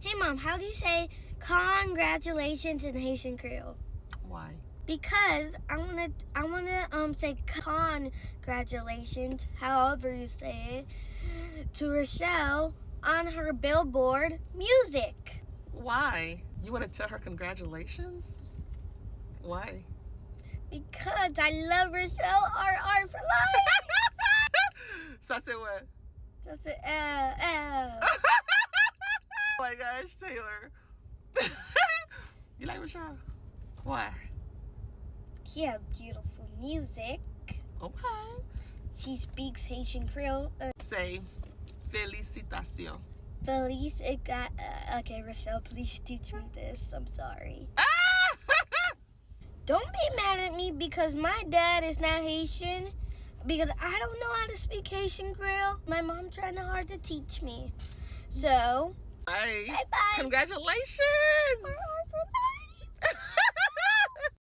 Hey Mom, how do you say congratulations in Haitian Creole? Why? Because I wanna say congratulations, however you say it, to Rutshelle on her Billboard music. Why? You want to tell her congratulations? Why? Because I love Rutshelle, RR for life. So I said what? Just a L. Oh my gosh, Taylor. You like Rutshelle? Why? He has beautiful music. Okay. She speaks Haitian Creole. Say félicitations. Felice, okay, Rutshelle, please teach me this. I'm sorry. Don't be mad at me because my dad is not Haitian. Because I don't know how to speak Haitian Creole. My mom trying hard to teach me. So, Bye. bye-bye. Congratulations.